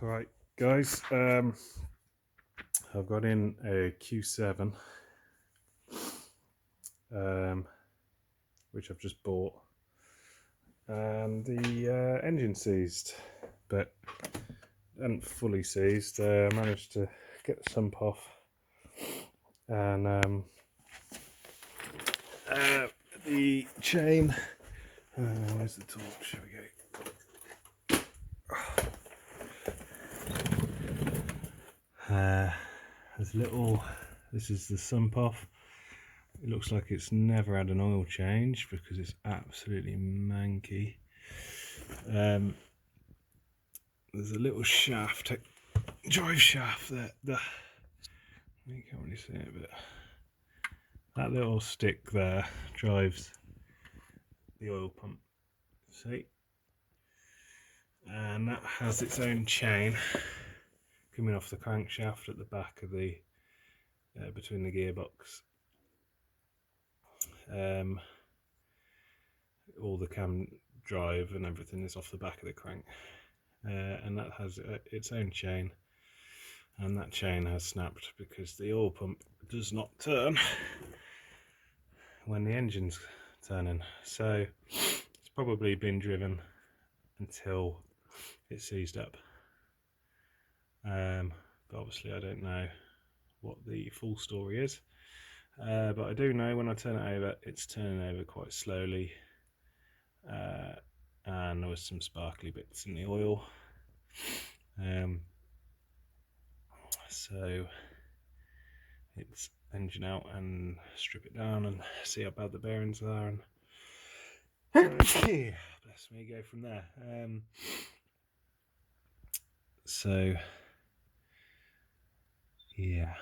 Right, guys, I've got in a Q7, which I've just bought, and the engine seized, but hadn't fully seized. I managed to get the sump off, and the chain. Where's the torch? Here we go. There's a little. This is the sump off. It looks like it's never had an oil change because it's absolutely manky. There's a little shaft, drive shaft that you can't really see it, but that little stick there drives the oil pump. See, and that has its own chain coming off the crankshaft at the back of the between the gearbox. All the cam drive and everything is off the back of the crank, and that has its own chain, and that chain has snapped because the oil pump does not turn when the engine's turning. So it's probably been driven until it's seized up, but obviously I don't know what the full story is, but I do know when I turn it over, it's turning over quite slowly, and there was some sparkly bits in the oil. So it's engine out and strip it down and see how bad the bearings are, and bless me, go from there. So yeah,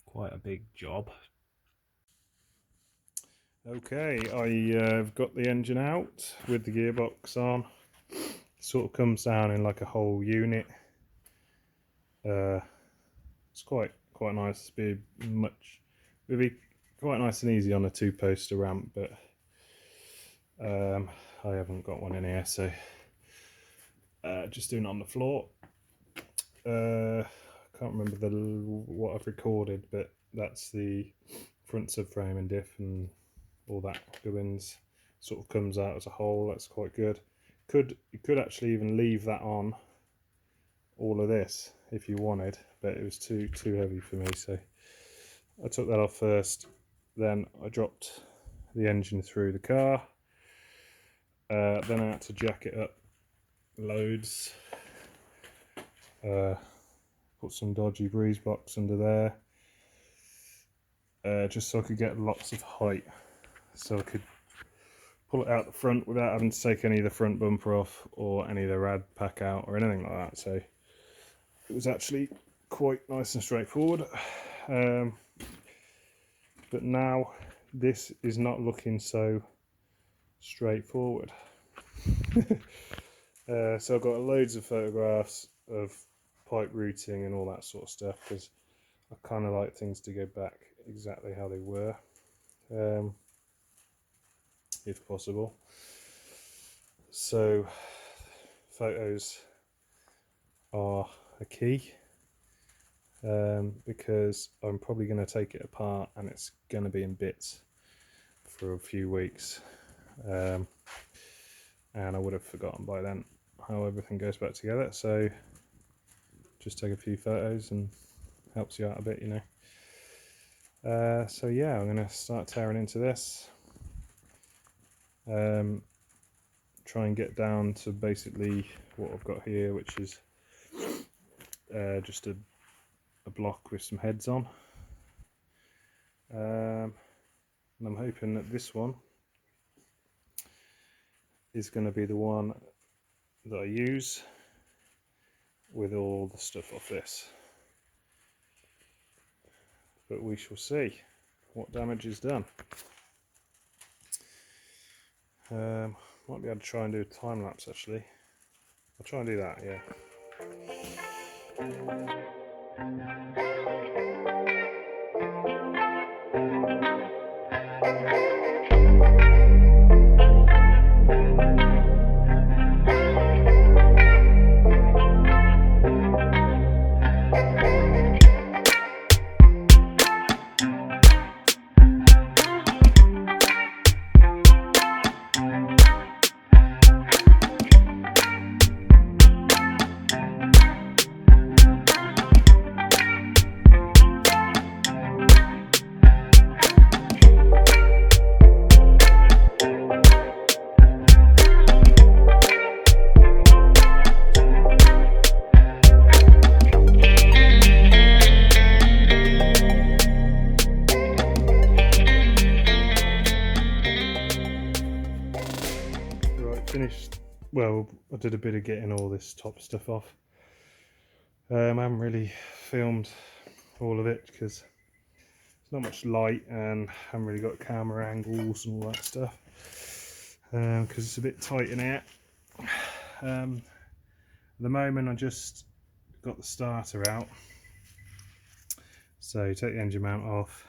quite a big job. Okay, I've got the engine out with the gearbox on. It sort of comes down in like a whole unit. It's quite nice. It'd be quite nice and easy on a 2-poster ramp, but I haven't got one in here, so just doing it on the floor. I can't remember what I've recorded, but that's the front subframe and diff and all that gubbins sort of comes out as a whole. That's quite good. You could actually even leave that on, all of this, if you wanted, but it was too heavy for me, so I took that off first. Then I dropped the engine through the car. Then I had to jack it up loads. Put some dodgy breeze box under there, just so I could get lots of height, so I could pull it out the front without having to take any of the front bumper off or any of the rad pack out or anything like that. So it was actually quite nice and straightforward. But now this is not looking so straightforward. So I've got loads of photographs of pipe routing and all that sort of stuff, because I kind of like things to go back exactly how they were, if possible. So photos are a key, because I'm probably going to take it apart and it's going to be in bits for a few weeks, and I would have forgotten by then how everything goes back together. So just take a few photos and helps you out a bit, you know. So yeah, I'm going to start tearing into this, try and get down to basically what I've got here, which is just a block with some heads on, and I'm hoping that this one is going to be the one that I use with all the stuff off this, but we shall see what damage is done. Might be able to try and do a time lapse actually. I'll try and do that, yeah. well, I did a bit of getting all this top stuff off. I haven't really filmed all of it because there's not much light and I haven't really got camera angles and all that stuff, because it's a bit tight in here. At the moment I just got the starter out, so you take the engine mount off,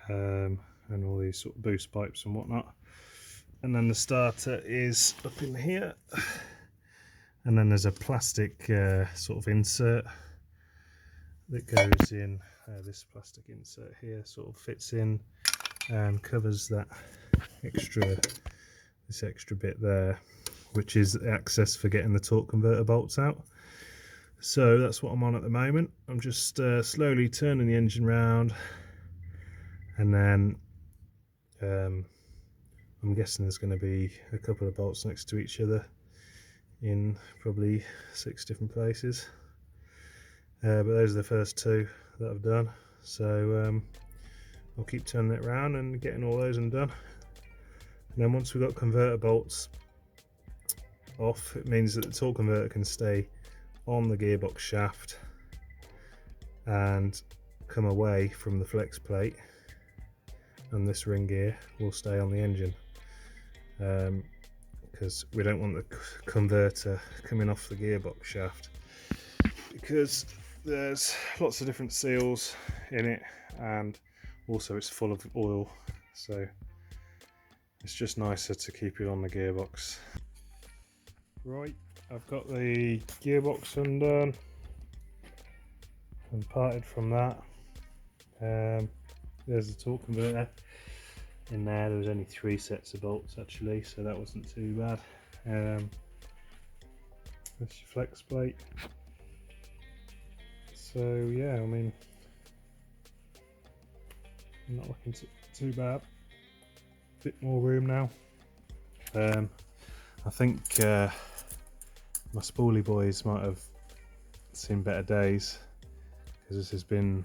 and all these sort of boost pipes and whatnot, and then the starter is up in here, and then there's a plastic sort of insert that goes in. This plastic insert here sort of fits in and covers that this extra bit there, which is access for getting the torque converter bolts out. So that's what I'm on at the moment. I'm just slowly turning the engine round, and then I'm guessing there's going to be a couple of bolts next to each other in probably 6 different places, but those are the first 2 that I've done. So I'll keep turning it around and getting all those undone, and then once we've got converter bolts off, it means that the torque converter can stay on the gearbox shaft and come away from the flex plate, and this ring gear will stay on the engine, because we don't want the converter coming off the gearbox shaft, because there's lots of different seals in it, and also it's full of oil, so it's just nicer to keep it on the gearbox. Right, I've got the gearbox undone and parted from that. There's the torque converter in there. There was only 3 sets of bolts actually, so that wasn't too bad. That's your flex plate. So yeah, I mean, I'm not looking too bad. Bit more room now. I think my spoolie boys might have seen better days, because this has been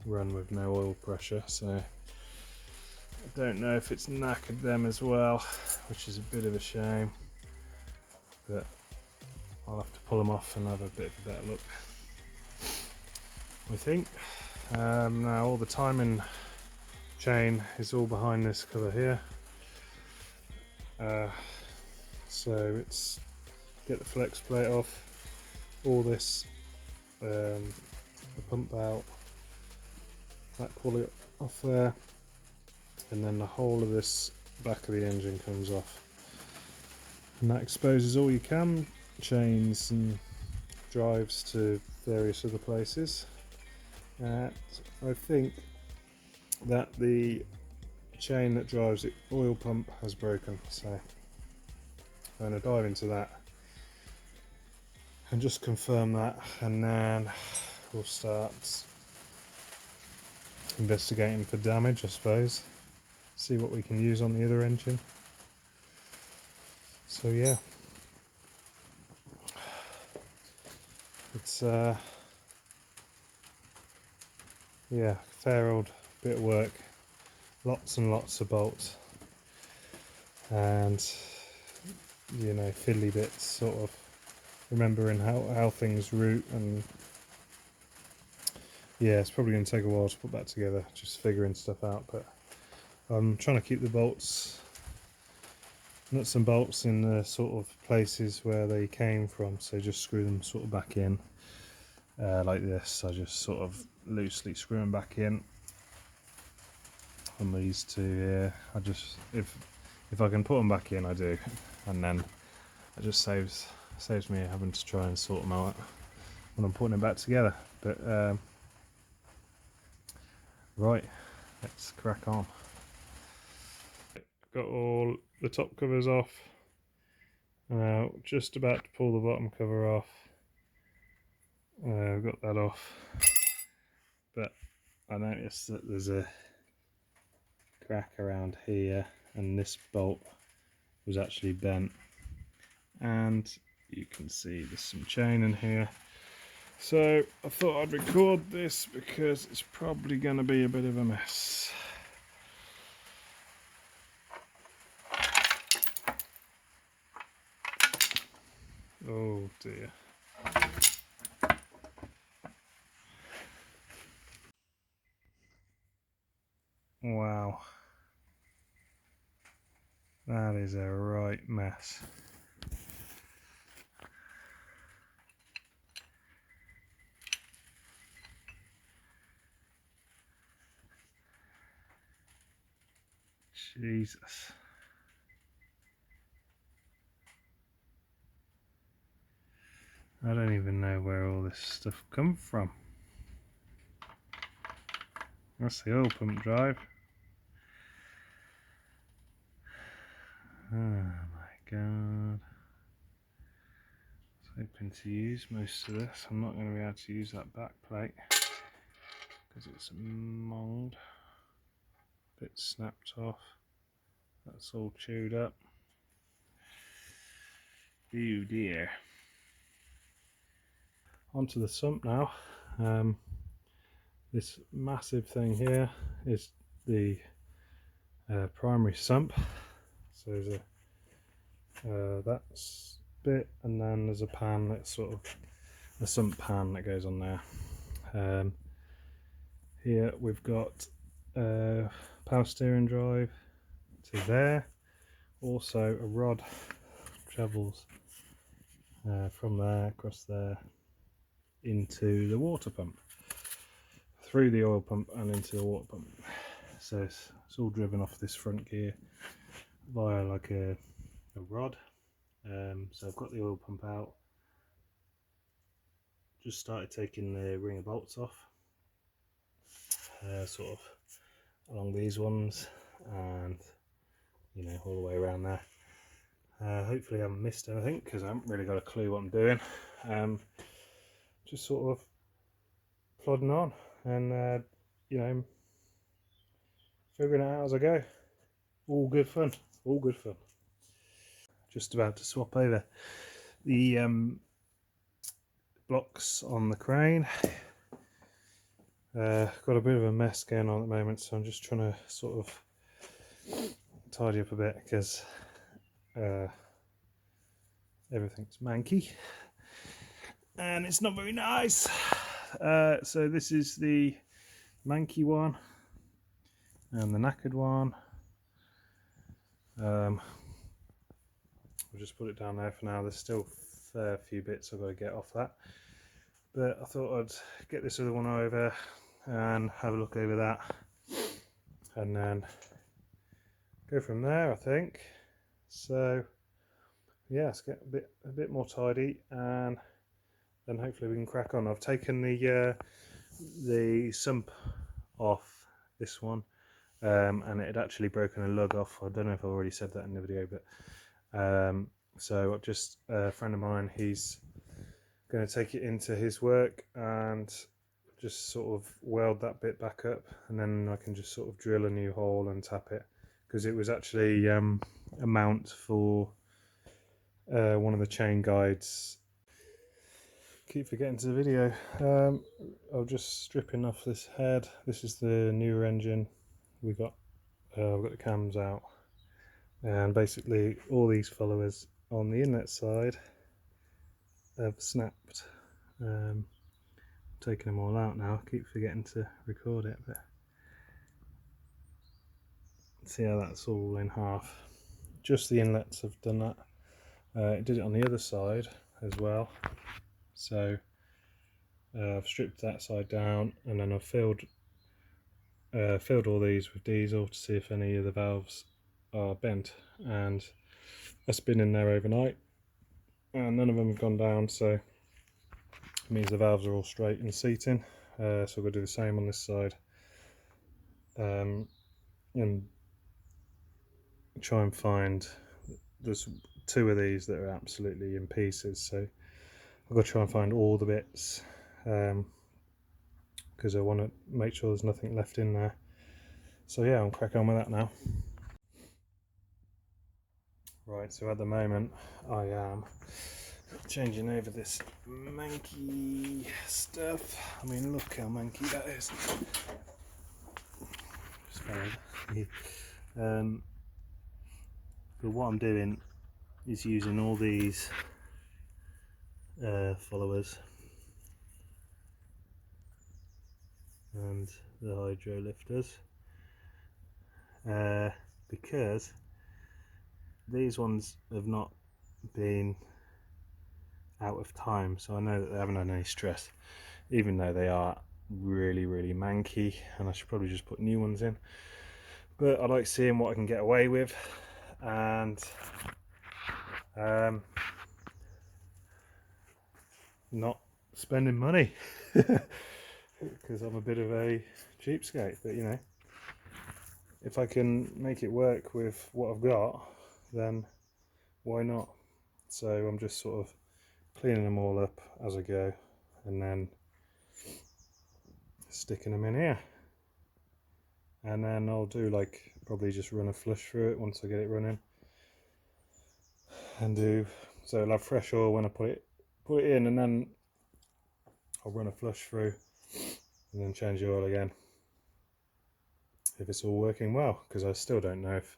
run with no oil pressure, so I don't know if it's knackered them as well, which is a bit of a shame, but I'll have to pull them off and have a bit of a better look, I think. Now all the timing chain is all behind this cover here, so it's get the flex plate off, all this, the pump out, that pulley off there, and then the whole of this back of the engine comes off, and that exposes all your cam chains and drives to various other places. I think that the chain that drives the oil pump has broken, so I'm going to dive into that and just confirm that, and then we'll start investigating for damage, I suppose, see what we can use on the other engine. So yeah, it's yeah, fair old bit of work, lots and lots of bolts, and you know, fiddly bits, sort of remembering how things route, and yeah, it's probably going to take a while to put that together, just figuring stuff out, but I'm trying to keep the bolts, nuts and bolts, in the sort of places where they came from, so just screw them sort of back in, like this. I just sort of loosely screw them back in on these 2 here. I just, if I can put them back in, I do, and then it just saves me having to try and sort them out when I'm putting it back together. But right, let's crack on. Got all the top covers off, just about to pull the bottom cover off. I've got that off, but I noticed that there's a crack around here, and this bolt was actually bent, and you can see there's some chain in here, so I thought I'd record this because it's probably going to be a bit of a mess. Oh dear. Wow. That is a right mess. Jesus. I don't even know where all this stuff come from. That's the oil pump drive. Oh my god. I was hoping to use most of this. I'm not going to be able to use that back plate because it's monged. Bit snapped off. That's all chewed up. Oh dear. Onto the sump now. This massive thing here is the primary sump. So there's that's bit, and then there's a pan that's sort of a sump pan that goes on there. Here we've got power steering drive to there. Also a rod travels from there across there into the water pump, through the oil pump and into the water pump. So it's all driven off this front gear via like a rod. So I've got the oil pump out, just started taking the ringer bolts off, sort of along these ones, and you know, all the way around there. Hopefully I haven't missed anything because I haven't really got a clue what I'm doing. Just sort of plodding on and you know, figuring it out as I go. All good fun, all good fun. Just about to swap over the blocks on the crane. Got a bit of a mess going on at the moment, so I'm just trying to sort of tidy up a bit because everything's manky and it's not very nice. So this is the manky one and the knackered one. We'll just put it down there for now. There's still a fair few bits I've got to get off that, but I thought I'd get this other one over and have a look over that and then go from there, I think. So yeah, let's get a bit more tidy and then hopefully we can crack on. I've taken the sump off this one, and it had actually broken a lug off. I don't know if I already said that in the video, but so I've just a friend of mine, he's going to take it into his work and just sort of weld that bit back up, and then I can just sort of drill a new hole and tap it, because it was actually a mount for one of the chain guides. Keep forgetting to the video. I'm just stripping off this head. This is the newer engine. We've got the cams out, and basically all these followers on the inlet side have snapped. Taking them all out now. I keep forgetting to record it, but see how that's all in half. Just the inlets have done that. It did it on the other side as well. So I've stripped that side down, and then I've filled all these with diesel to see if any of the valves are bent, and that's been in there overnight and none of them have gone down, so it means the valves are all straight in seating. So we're going to do the same on this side, and try and find, there's two of these that are absolutely in pieces, so I've got to try and find all the bits, because I want to make sure there's nothing left in there. So yeah, I'll crack on with that now. Right, so at the moment I am changing over this manky stuff. I mean, look how manky that is. But what I'm doing is using all these followers and the hydro lifters, because these ones have not been out of time, so I know that they haven't had any stress, even though they are really manky, and I should probably just put new ones in. But I like seeing what I can get away with, and not spending money because I'm a bit of a cheapskate. But you know, if I can make it work with what I've got, then why not? So I'm just sort of cleaning them all up as I go, and then sticking them in here, and then I'll do like probably just run a flush through it once I get it running, and so I'll have fresh oil when I put it in, and then I'll run a flush through and then change the oil again if it's all working well, because I still don't know if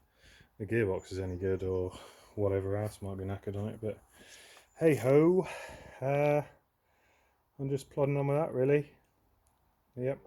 the gearbox is any good or whatever else might be knackered on it. But hey ho, I'm just plodding on with that really. Yep.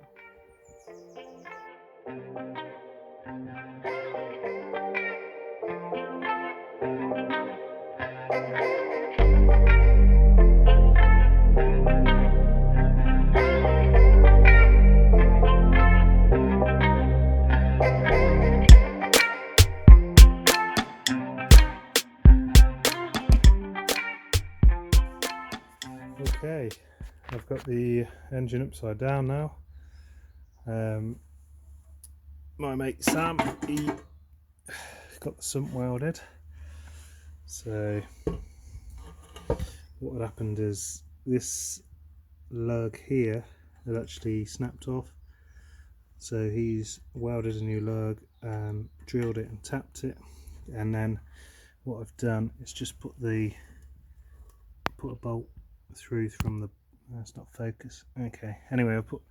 Okay, I've got the engine upside down now. My mate Sam, he got the sump welded. So what had happened is this lug here had actually snapped off. So he's welded a new lug and drilled it and tapped it. And then what I've done is just put a bolt through from the, that's not focus. Okay, anyway, I put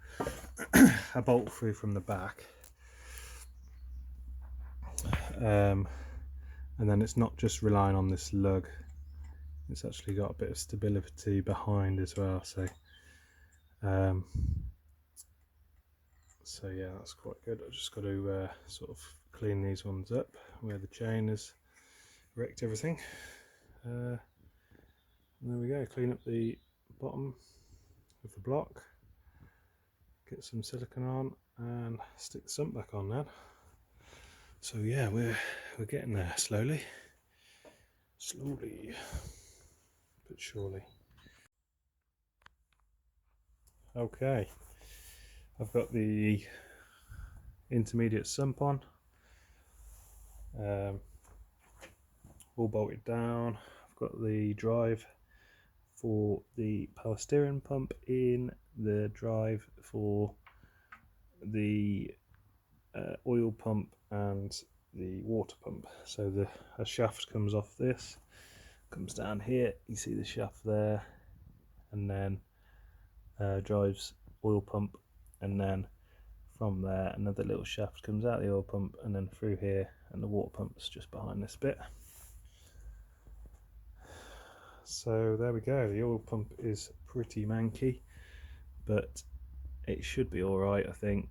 a bolt through from the back, and then it's not just relying on this lug, it's actually got a bit of stability behind as well. So so yeah, that's quite good. I've just got to sort of clean these ones up where the chain has wrecked everything. There we go, clean up the bottom of the block, get some silicone on and stick the sump back on now. So yeah, we're getting there slowly but surely. Okay, I've got the intermediate sump on, all bolted down. I've got the drive for the power steering pump in, the drive for the oil pump and the water pump. So a shaft comes off this, comes down here, you see the shaft there, and then drives oil pump, and then from there another little shaft comes out the oil pump and then through here, and the water pump's just behind this bit. So there we go, the oil pump is pretty manky, but it should be alright, I think.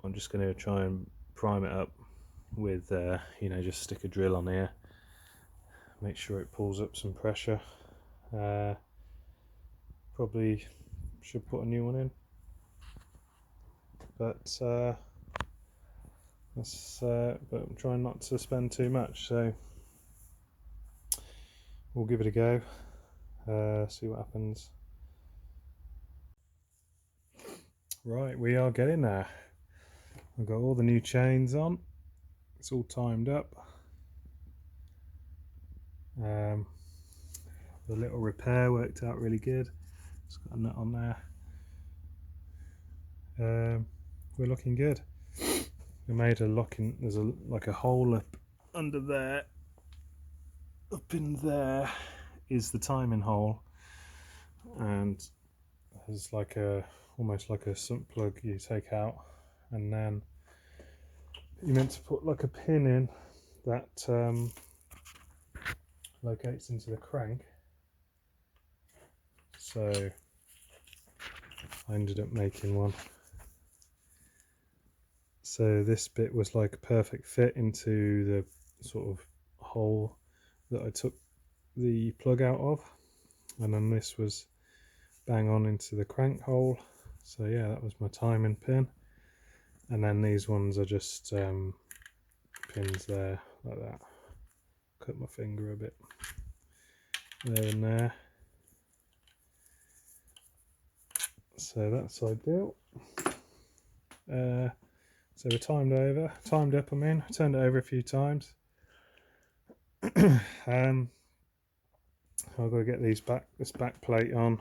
I'm just going to try and prime it up with, you know, just stick a drill on here, make sure it pulls up some pressure. Probably should put a new one in, but but I'm trying not to spend too much, so we'll give it a go, see what happens. Right, we are getting there. I've got all the new chains on, it's all timed up. The little repair worked out really good. It's got a nut on there. We're looking good. We made a locking, there's like a hole up under there. Up in there is the timing hole, and there's like almost like a sump plug you take out, and then you're meant to put like a pin in that locates into the crank, so I ended up making one. So this bit was like a perfect fit into the sort of hole that I took the plug out of, and then this was bang on into the crank hole. So yeah, that was my timing pin, and then these ones are just pins there like that. Cut my finger a bit there and there. So that's ideal. So we timed up, turned it over a few times. I've got to get this back plate on,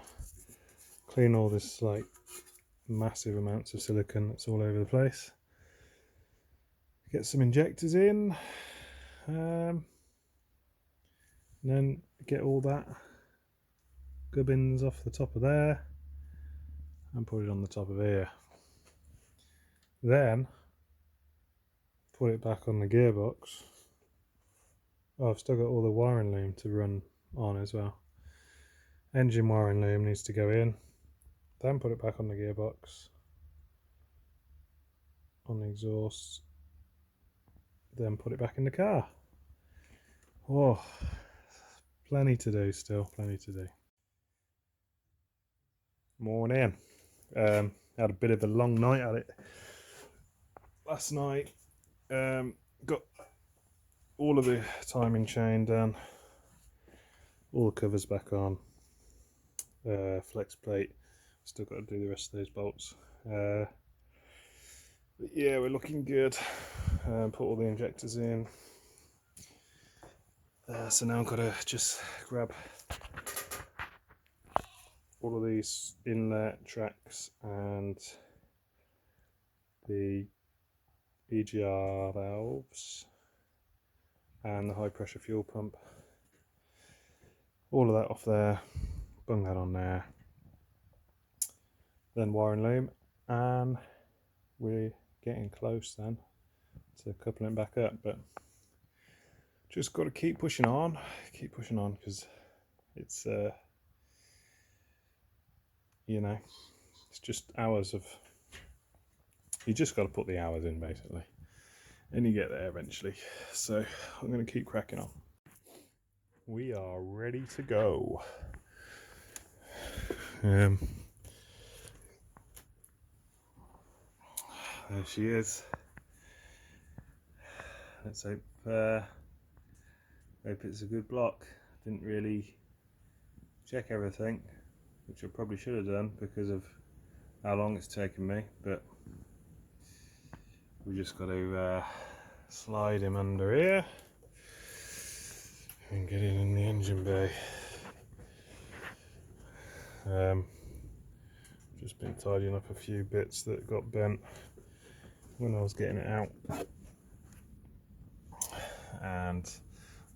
clean all this like massive amounts of silicone that's all over the place, get some injectors in, and then get all that gubbins off the top of there and put it on the top of here. Then put it back on the gearbox. Oh, I've still got all the wiring loom to run on as well. Engine wiring loom needs to go in, then put it back on the gearbox, on the exhaust, then put it back in the car. Oh, plenty to do still, plenty to do. Morning. Had a bit of a long night at it last night. Got all of the timing chain done, all the covers back on, flex plate, still got to do the rest of those bolts. But yeah, we're looking good. Put all the injectors in. So now I've got to just grab all of these inlet tracks and the EGR valves and the high pressure fuel pump, all of that off there, bung that on there, then wiring loom, and we're getting close then to coupling back up. But just got to keep pushing on because it's you know, it's just hours of, you just got to put the hours in basically, and you get there eventually. So I'm going to keep cracking on. We are ready to go. There she is. Let's hope it's a good block. Didn't really check everything, which I probably should have done because of how long it's taken me, but we just got to slide him under here and get it in the engine bay. Just been tidying up a few bits that got bent when I was getting it out, and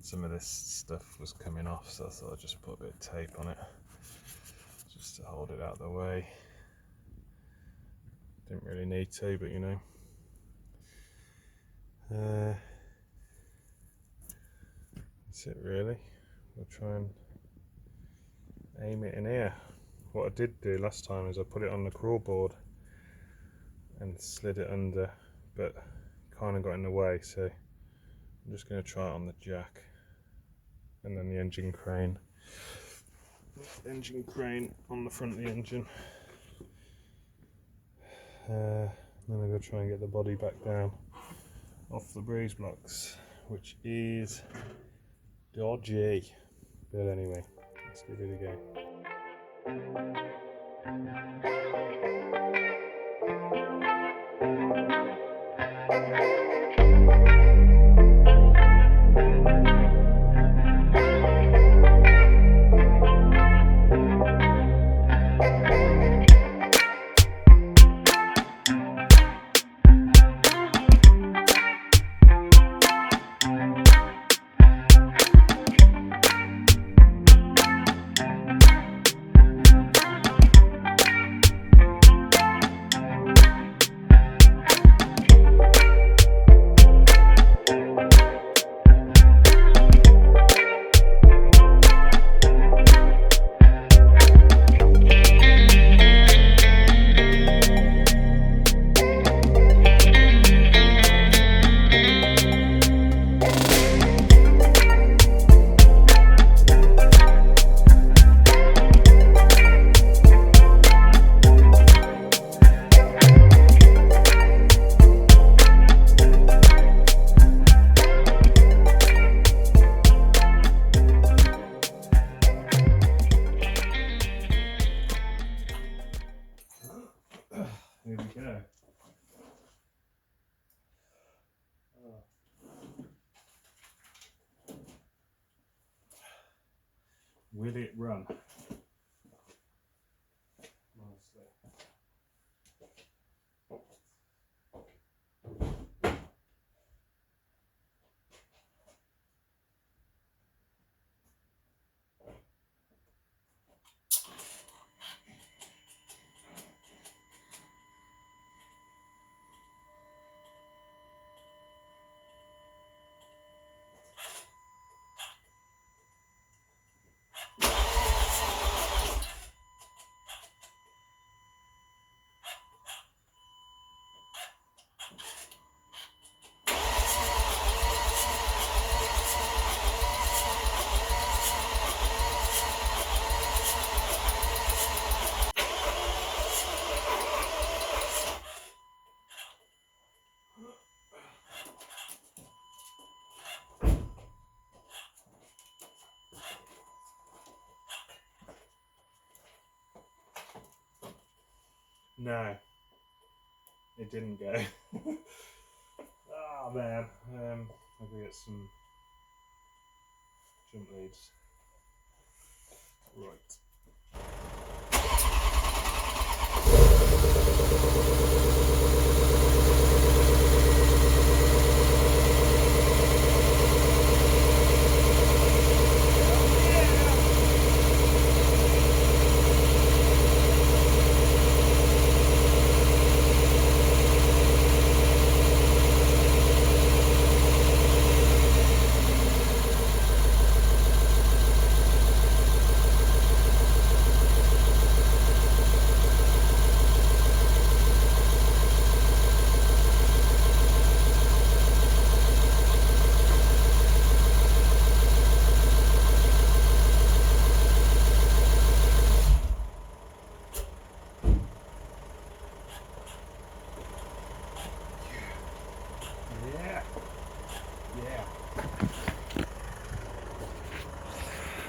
some of this stuff was coming off, so I thought I'd just put a bit of tape on it just to hold it out of the way. Didn't really need to, but you know. That's it really. We'll try and aim it in here. What I did do last time is I put it on the crawl board and slid it under, but kind of got in the way, so I'm just going to try it on the jack and then the engine crane. Engine crane on the front of the engine. Then I'm going to try and get the body back down off the breeze blocks, which is dodgy. But anyway, let's give it a go. know. Oh. Will it run? Honestly. No, it didn't go. Oh man, maybe get some jump leads. Right.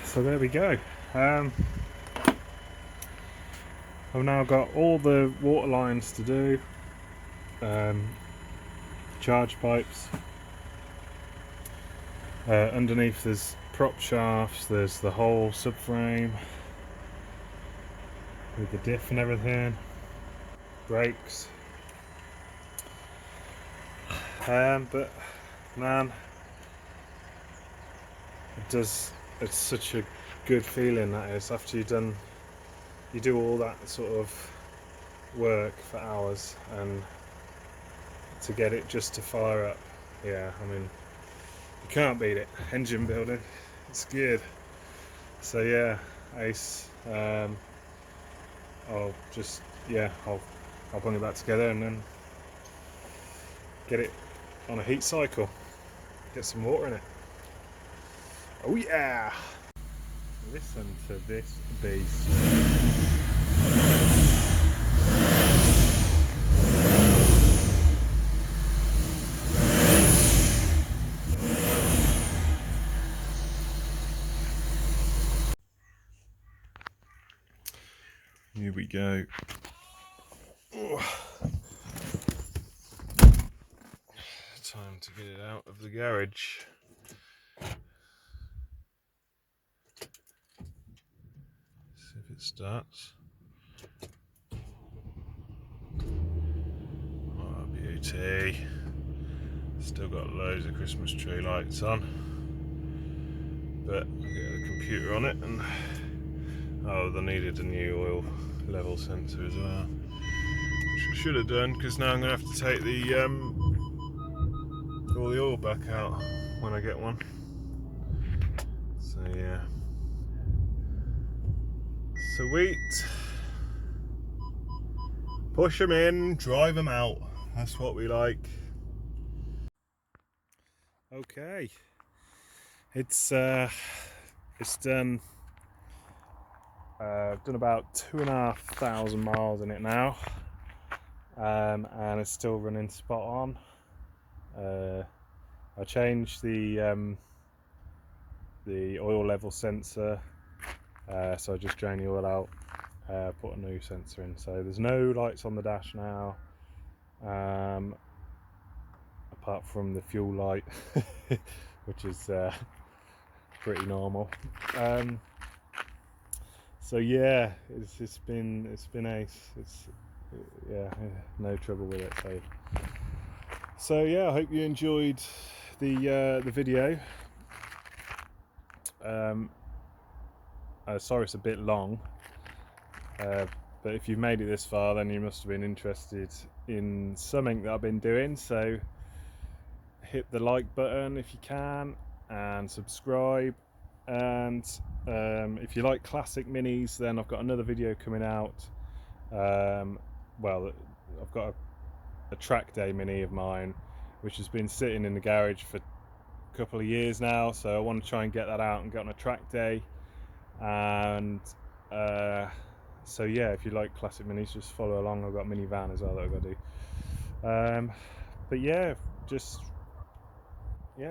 So there we go. I've now got all the water lines to do, charge pipes. Underneath there's prop shafts, there's the whole subframe with the diff and everything, brakes. But man, it's such a good feeling, that is, after you do all that sort of work for hours and to get it just to fire up. Yeah, I mean, you can't beat it. Engine building, it's good. So yeah, ace. I'll bring it back together and then get it on a heat cycle, get some water in it. Oh yeah! Listen to this beast. Here we go. Time to get it out of the garage. See if it starts. Oh, beauty. Still got loads of Christmas tree lights on. But I'll get the computer on it, and they needed a new oil level sensor as well. Which I should have done, because now I'm going to have to take all the oil back out when I get one. So yeah. Sweet. Push them in, drive them out. That's what we like. Okay. It's done. I've done about 2,500 miles in it now, and it's still running spot on. I changed the oil level sensor, so I just drained the oil out, put a new sensor in. So there's no lights on the dash now. apart from the fuel light, which is pretty normal. So yeah, it's been ace. Yeah, no trouble with it. So yeah, I hope you enjoyed the video. Sorry it's a bit long, but if you've made it this far, then you must have been interested in something that I've been doing. So hit the like button if you can, and subscribe. And if you like classic minis, then I've got another video coming out. Well, I've got a track day mini of mine, which has been sitting in the garage for a couple of years now, so I want to try and get that out and get on a track day. And so yeah, if you like classic minis, just follow along. I've got a minivan as well that I've got to do. But yeah,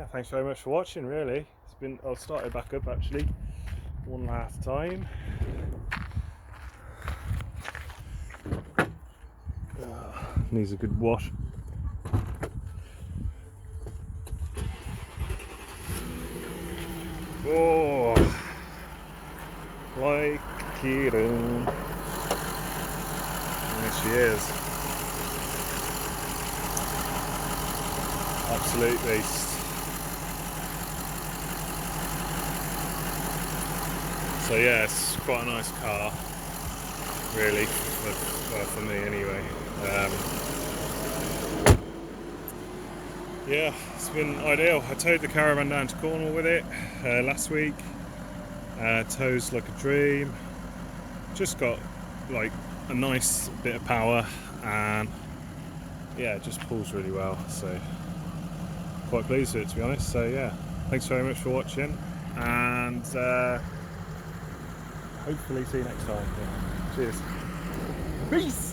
thanks very much for watching. Really, I'll start it back up actually one last time. Needs a good wash. Oh, like Kieran. There she is. Absolute beast. So yeah, it's quite a nice car, really, for me anyway. Yeah, it's been ideal. I towed the caravan down to Cornwall with it last week. Tows like a dream. Just got like a nice bit of power, and yeah, it just pulls really well. So quite pleased with it, to be honest. So yeah, thanks very much for watching, and hopefully see you next time. Yeah. Cheers. Peace.